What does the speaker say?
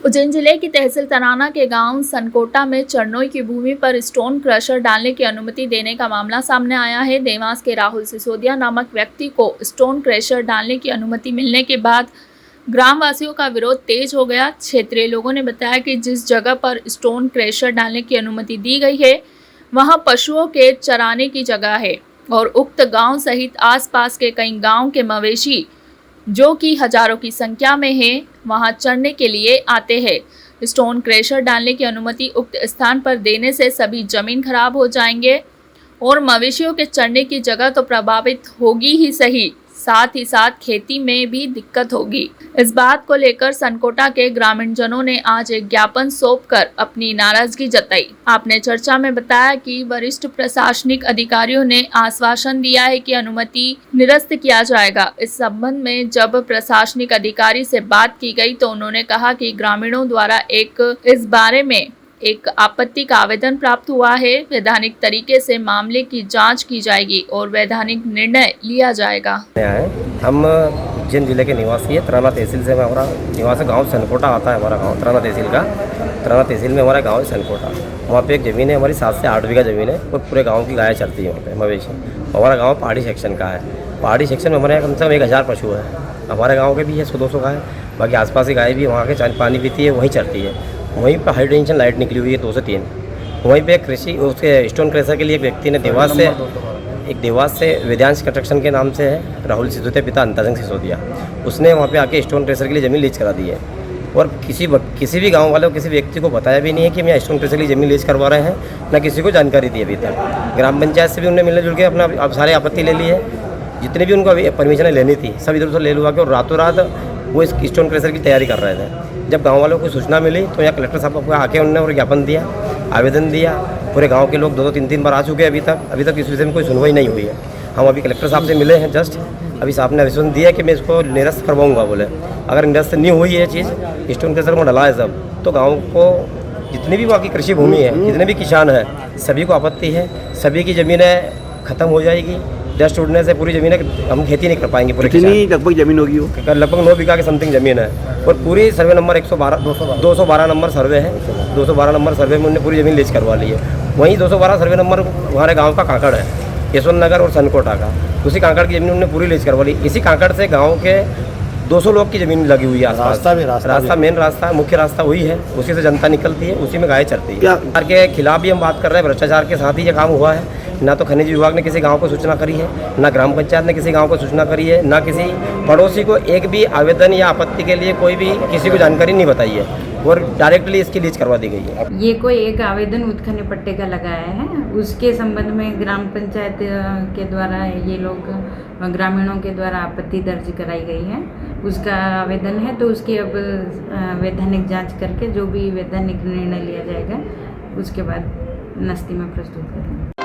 उज्जैन जिले की तहसील तराना के गांव सनकोटा में चरनोई की भूमि पर स्टोन क्रशर डालने की अनुमति देने का मामला सामने आया है। देवास के राहुल सिसोदिया नामक व्यक्ति को स्टोन क्रशर डालने की अनुमति मिलने के बाद ग्रामवासियों का विरोध तेज हो गया। क्षेत्रीय लोगों ने बताया कि जिस जगह पर स्टोन क्रशर डालने की अनुमति दी गई है वहां पशुओं के चराने की जगह है और उक्त गाँव सहित आसपास के कई गाँव के मवेशी जो कि हजारों की संख्या में है वहां चरने के लिए आते हैं। स्टोन क्रशर डालने की अनुमति उक्त स्थान पर देने से सभी जमीन खराब हो जाएंगे और मवेशियों के चरने की जगह तो प्रभावित होगी ही सही, साथ ही साथ खेती में भी दिक्कत होगी। इस बात को लेकर सनकोटा के ग्रामीण जनों ने आज एक ज्ञापन सौंपकर अपनी नाराजगी जताई। आपने चर्चा में बताया कि वरिष्ठ प्रशासनिक अधिकारियों ने आश्वासन दिया है कि अनुमति निरस्त किया जाएगा। इस संबंध में जब प्रशासनिक अधिकारी से बात की गई तो उन्होंने कहा कि ग्रामीणों द्वारा इस बारे में एक आपत्ति का आवेदन प्राप्त हुआ है। वैधानिक तरीके से मामले की जांच की जाएगी और वैधानिक निर्णय लिया जाएगा। हम उज्जैन जिले के निवासी है। तराना तहसील से हमारा निवास गांव सनकोटा आता है। हमारा गांव तराना तहसील का, तराना तहसील में हमारा गांव है सनकोटा। वहाँ पे एक ज़मीन है हमारी 7 से 8 बीघा ज़मीन है और पूरे गाँव की गाय चरती है वहाँ पे मवेशी। हमारा गाँव पहाड़ी सेक्शन का है। पहाड़ी सेक्शन में हमारे यहाँ कम से कम 1000 पशु है। हमारे गाँव के भी है 100-200 गाय। बाकी आसपास की गाय भी वहाँ के पानी पीती है, वहीं चरती है। वहीं पर हाई टेंशन लाइट निकली हुई है 2 से 3। वहीं पे कृषि उसके स्टोन क्रशर के लिए एक व्यक्ति ने देवास से वेदांश कंस्ट्रक्शन के नाम से है, राहुल सिसोदिया पिता अंतरंग सिसोदिया, उसने वहाँ पे आके स्टोन क्रशर के लिए ज़मीन लीज करा दी है। और किसी भी गांव वाले किसी व्यक्ति को बताया भी नहीं है कि मैं स्टोन क्रशर के लिए ज़मीन लीज करवा रहे हैं, ना किसी को जानकारी दी अभी तक। ग्राम पंचायत से भी उन्होंने मिलने जुल के अपना सारे आपत्ति ले ली है। जितने भी उनको परमिशन लेनी थी सब इधर उधर ले लुआ के और रातों रात वो इस स्टोन क्रशर की तैयारी कर रहे थे। जब गांव वालों को सूचना मिली तो यहाँ कलेक्टर साहब को आके उन्होंने और ज्ञापन दिया, आवेदन दिया। पूरे गांव के लोग 2-2, 3-3 बार आ चुके हैं। अभी तक इस विषय में कोई सुनवाई नहीं हुई है। हम अभी कलेक्टर साहब से मिले हैं जस्ट। अभी साहब ने आश्वासन दिया कि मैं इसको निरस्त करवाऊंगा। बोले अगर निरस्त नहीं हुई है चीज़, स्टोन क्रशर में डला है सब, तो गाँव को जितनी भी वहाँ की कृषि भूमि है, जितने भी किसान है, सभी को आपत्ति है। सभी की ज़मीनें ख़त्म हो जाएगी। डस्ट उड़ने से पूरी ज़मीन हम खेती नहीं कर पाएंगे। पूरी कितनी लगभग ज़मीन होगी वो? लगभग 9 बीघा के समथिंग ज़मीन है और पूरी सर्वे नंबर 212 नंबर सर्वे है। 212 नंबर सर्वे में उन्होंने पूरी ज़मीन लीज करवा ली है। वहीं 212 सर्वे नंबर हमारे गांव का कांकड़ है, यशवंत नगर और सनकोटा का। उसी कांकड़ की ज़मीन उन्होंने पूरी लीज करवा ली। इसी कांकड़ से गाँव के 200 लोग की ज़मीन लगी हुई है। रास्ता मेन रास्ता मुख्य रास्ता वही है, उसी से जनता निकलती है, उसी में गाय चरती है। सरकार के खिलाफ भी हम बात कर रहे हैं। भ्रष्टाचार के साथ ही ये काम हुआ है। ना तो खनिज विभाग ने किसी गांव को सूचना करी है, ना ग्राम पंचायत ने किसी गांव को सूचना करी है, ना किसी पड़ोसी को एक भी आवेदन या आपत्ति के लिए कोई भी किसी को जानकारी नहीं बताई है और डायरेक्टली इसकी लीज करवा दी गई है। ये कोई एक आवेदन उत्खनन पट्टे का लगाया है, उसके संबंध में ग्राम पंचायत के द्वारा ये लोग ग्रामीणों के द्वारा आपत्ति दर्ज कराई गई है। उसका आवेदन है तो उसकी अब वैधानिक जांच करके जो भी वैधानिक निर्णय लिया जाएगा उसके बाद नस्ती में प्रस्तुत करेंगे।